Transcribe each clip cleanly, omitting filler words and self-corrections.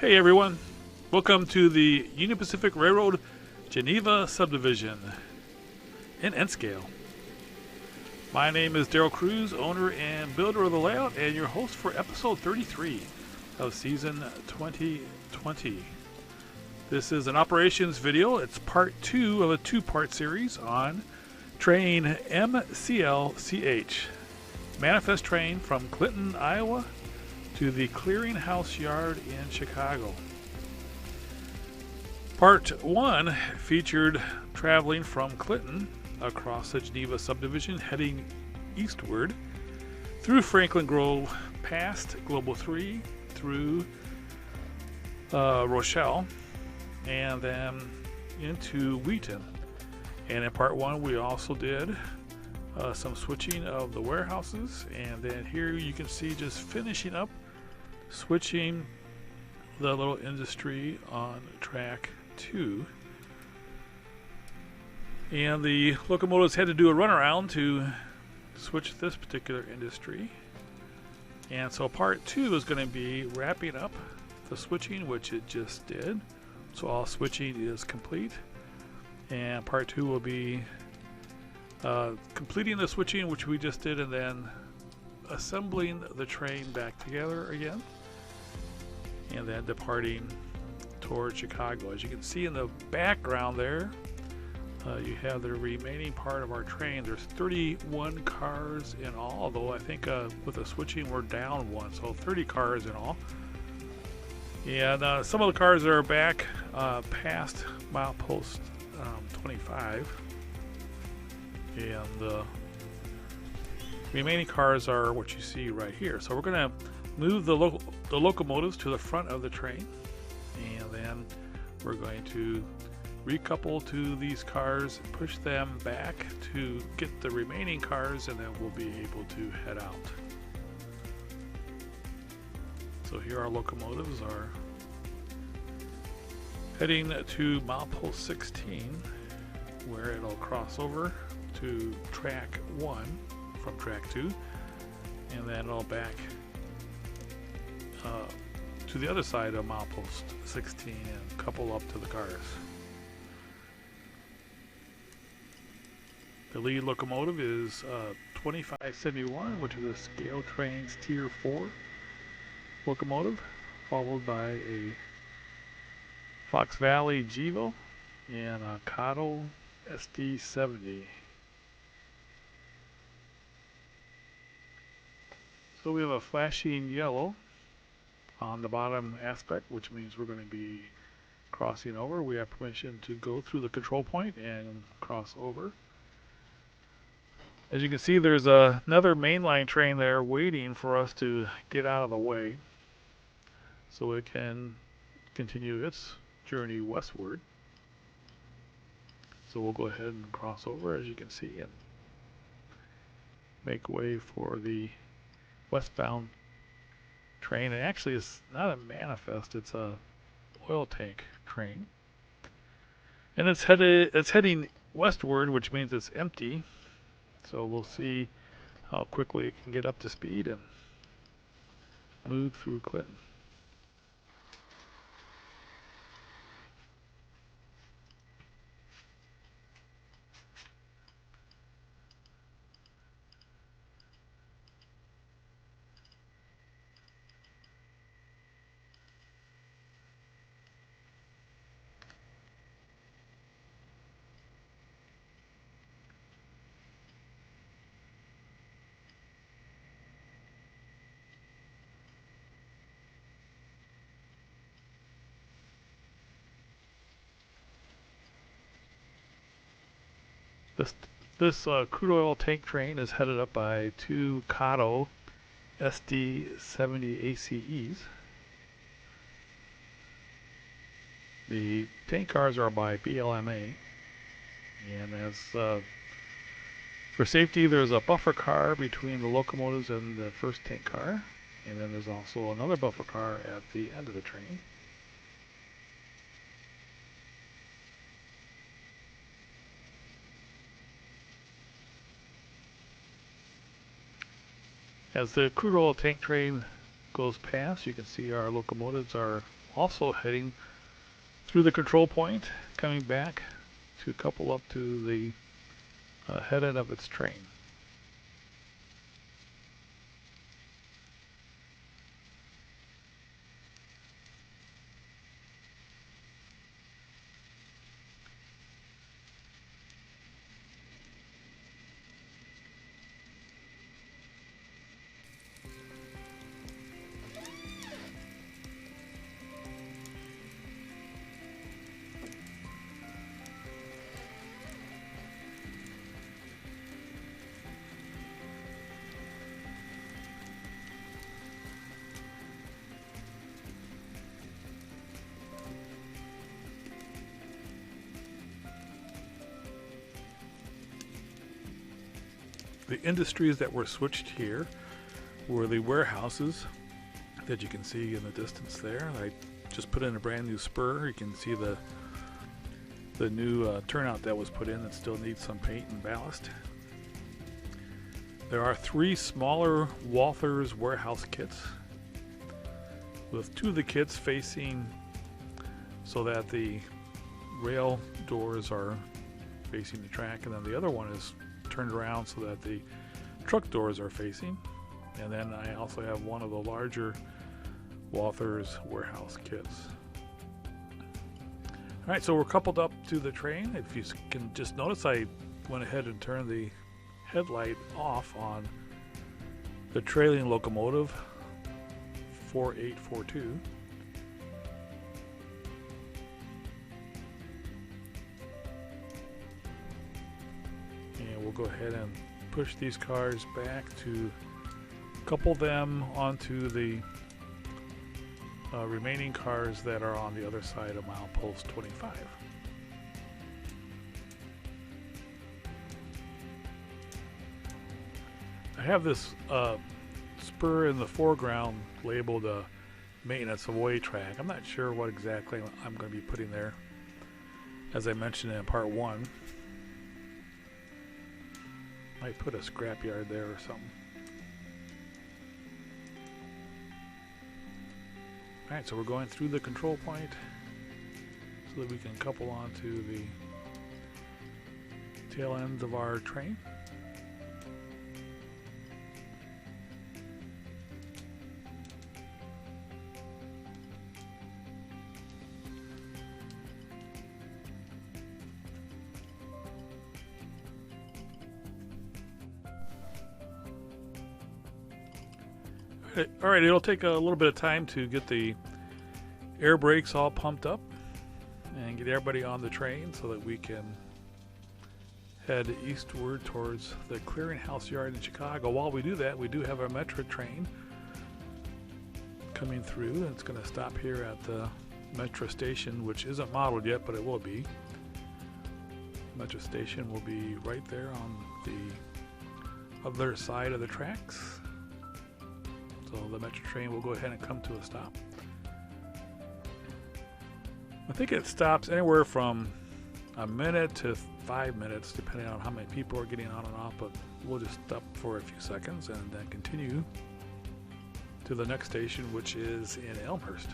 Hey everyone, welcome to the Union Pacific Railroad Geneva Subdivision in N-Scale. My name is Daryl Cruz, owner and builder of the layout, and your host for episode 33 of season 2020. This is an operations video. It's part 2 of a 2-part series on train MCLCH, manifest train from Clinton, Iowa to the Clearing House Yard in Chicago. Part 1 featured traveling from Clinton across the Geneva Subdivision, heading eastward through Franklin Grove, past Global 3, through Rochelle, and then into Wheaton. And in Part 1 we also did some switching of the warehouses, and then here you can see just finishing up switching the little industry on track 2. And the locomotives had to do a runaround to switch this particular industry. And so part 2 is going to be wrapping up the switching, which it just did. So all switching is complete. And part 2 will be completing the switching, which we just did, and then assembling the train back together again, and then departing towards Chicago. As you can see in the background there, you have the remaining part of our train. There's 31 cars in all, although I think with the switching we're down 1, so 30 cars in all. And some of the cars are back past milepost 25, and the remaining cars are what you see right here. So we're going to move the locomotives to the front of the train, and then we're going to recouple to these cars, push them back to get the remaining cars, and then we'll be able to head out. So here our locomotives are heading to milepost 16, where it'll cross over to track 1 from track 2, and then it'll back to the other side of milepost 16 and couple up to the cars. The lead locomotive is 2571, which is a Scale Trains Tier 4 locomotive, followed by a Fox Valley Gevo and a Cotto SD70. So we have a flashing yellow on the bottom aspect, which means we're going to be crossing over. We have permission to go through the control point and cross over. As you can see, there's another mainline train there waiting for us to get out of the way so it can continue its journey westward. So we'll go ahead and cross over, as you can see, and make way for the westbound train. And actually it's not a manifest, it's a oil tank train, and it's heading westward, which means it's empty. So we'll see how quickly it can get up to speed and move through Clinton. This crude oil tank train is headed up by 2 Cotto SD70 ACEs. The tank cars are by BLMA, and as for safety, there's a buffer car between the locomotives and the first tank car, and then there's also another buffer car at the end of the train. As the crude oil tank train goes past, you can see our locomotives are also heading through the control point, coming back to couple up to the head end of its train. The industries that were switched here were the warehouses that you can see in the distance there. I just put in a brand new spur. You can see the new turnout that was put in that still needs some paint and ballast. There are 3 smaller Walthers warehouse kits, with 2 of the kits facing so that the rail doors are facing the track, and then the other one is turned around so that the truck doors are facing. And then I also have one of the larger Walthers warehouse kits. Alright, so we're coupled up to the train. If you can just notice, I went ahead and turned the headlight off on the trailing locomotive 4842. And we'll go ahead and push these cars back to couple them onto the remaining cars that are on the other side of milepost 25. I have this spur in the foreground labeled maintenance of way track. I'm not sure what exactly I'm going to be putting there, as I mentioned in part 1. Might put a scrapyard there or something. Alright, so we're going through the control point so that we can couple onto the tail ends of our train. Alright, it'll take a little bit of time to get the air brakes all pumped up and get everybody on the train so that we can head eastward towards the Clearing House Yard in Chicago. While we do that, we do have a metro train coming through, and it's going to stop here at the metro station, which isn't modeled yet, but it will be. Metro station will be right there on the other side of the tracks. So the metro train will go ahead and come to a stop. I think it stops anywhere from a minute to 5 minutes, depending on how many people are getting on and off, but we'll just stop for a few seconds and then continue to the next station, which is in Elmhurst.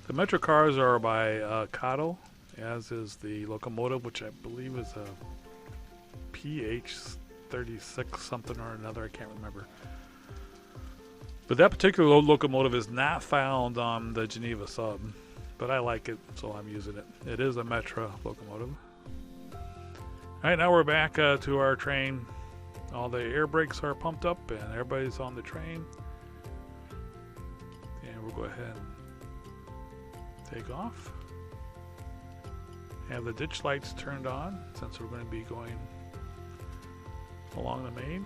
The metro cars are by Cotto, as is the locomotive, which I believe is a PH36 something or another, I can't remember. But that particular locomotive is not found on the Geneva sub, but I like it, so I'm using it. It is a Metro locomotive. Alright, now we're back to our train. All the air brakes are pumped up and everybody's on the train. And we'll go ahead and take off. Have the ditch lights turned on since we're going to be going along the main.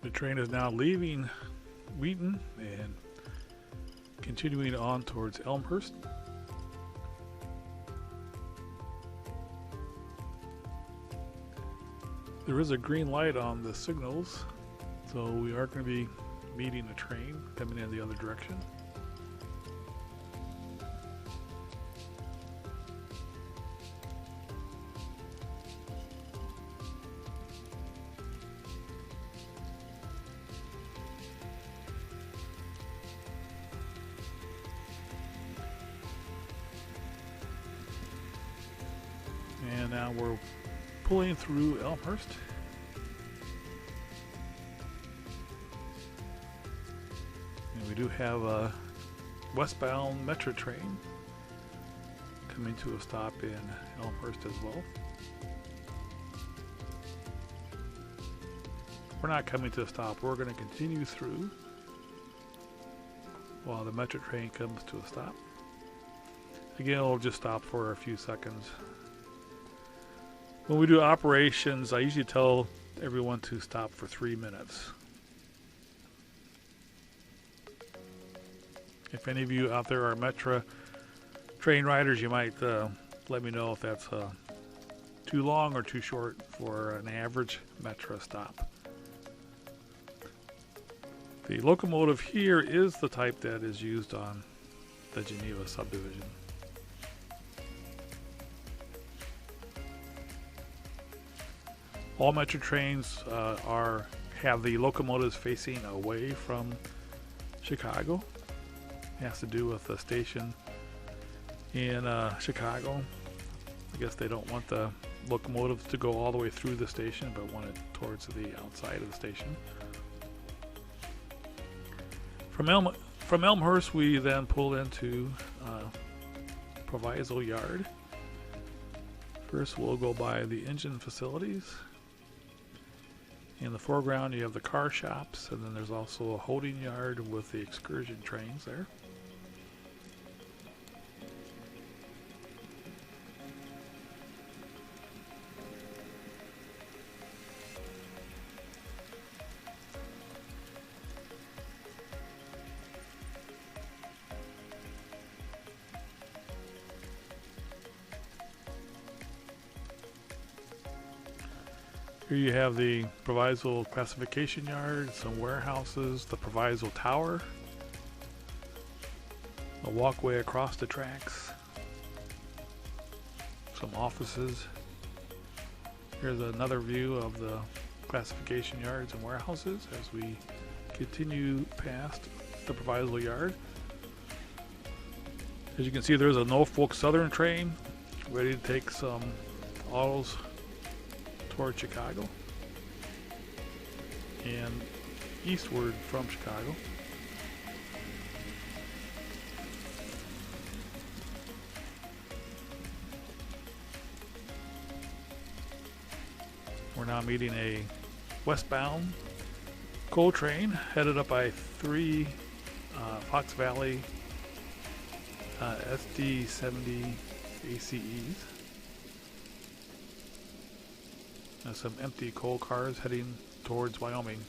The train is now leaving Wheaton and continuing on towards Elmhurst. There is a green light on the signals, so we are going to be meeting a train coming in the other direction. And now we're pulling through Elmhurst. And we do have a westbound metro train coming to a stop in Elmhurst as well. We're not coming to a stop. We're going to continue through while the metro train comes to a stop. Again, it'll just stop for a few seconds. When we do operations, I usually tell everyone to stop for 3 minutes. If any of you out there are Metro train riders, you might let me know if that's too long or too short for an average Metro stop. The locomotive here is the type that is used on the Geneva subdivision. All metro trains have the locomotives facing away from Chicago. It has to do with the station in Chicago. I guess they don't want the locomotives to go all the way through the station, but want it towards the outside of the station. From Elmhurst, we then pull into Proviso Yard. First, we'll go by the engine facilities. In the foreground, you have the car shops, and then there's also a holding yard with the excursion trains there. Here you have the Proviso classification yard, some warehouses, the Proviso tower, a walkway across the tracks, some offices. Here's another view of the classification yards and warehouses as we continue past the Proviso yard. As you can see, there's a Norfolk Southern train ready to take some autos toward Chicago and eastward from Chicago. We're now meeting a westbound coal train headed up by 3 Fox Valley s2020e33 ACEs. Some empty coal cars heading towards Wyoming.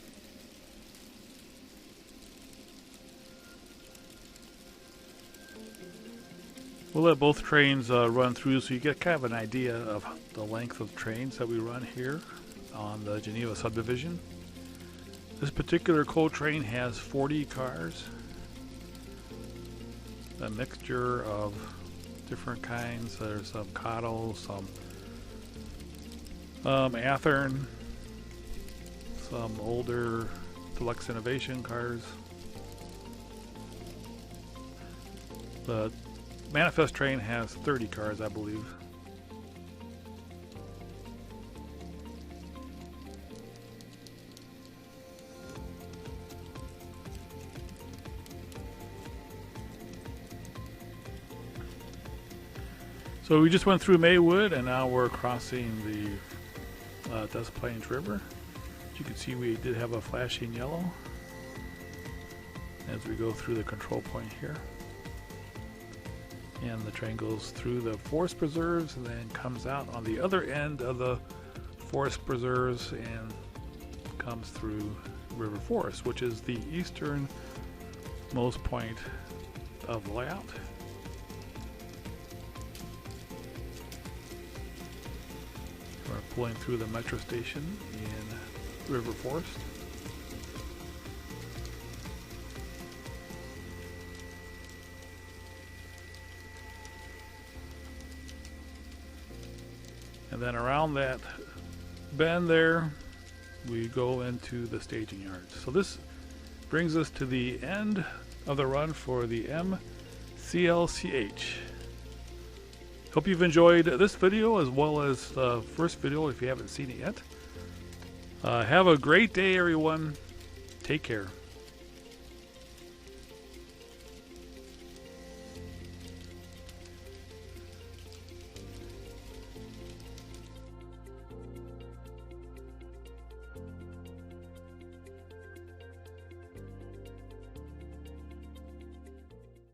We'll let both trains run through so you get kind of an idea of the length of trains that we run here on the Geneva subdivision. This particular coal train has 40 cars. A mixture of different kinds. There's some Cottle, some Athearn, some older Deluxe Innovation cars. The manifest train has 30 cars, I believe. So we just went through Maywood, and now we're crossing the Des Plaines River. As you can see, we did have a flashing yellow as we go through the control point here. And the train goes through the forest preserves and then comes out on the other end of the forest preserves and comes through River Forest, which is the easternmost point of the layout. We're pulling through the metro station in River Forest. And then around that bend there, we go into the staging yard. So this brings us to the end of the run for the MCLCH. Hope you've enjoyed this video as well as the first video if you haven't seen it yet. Have a great day, everyone. Take care.